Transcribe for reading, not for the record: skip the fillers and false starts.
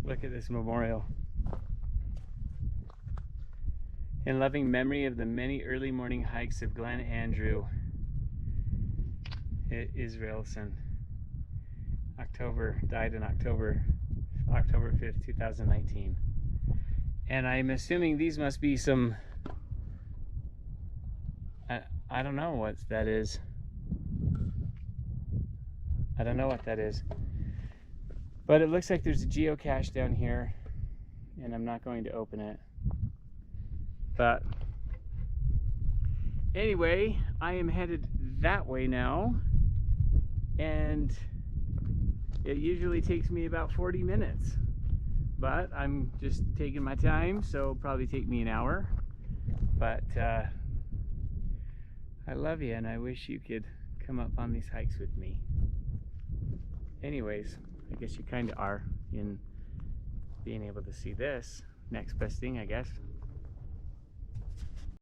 Look at this memorial. In loving memory of the many early morning hikes of Glenn Andrew Israelson. Died in October 5th, 2019. And I'm assuming these must be some, I don't know what that is. I don't know what that is. But it looks like there's a geocache down here, and I'm not going to open it. But anyway, I am headed that way now, and it usually takes me about 40 minutes. But I'm just taking my time, so it'll probably take me an hour. But I love you, and I wish you could come up on these hikes with me. Anyways, I guess you kind of are in being able to see this. Next best thing, I guess.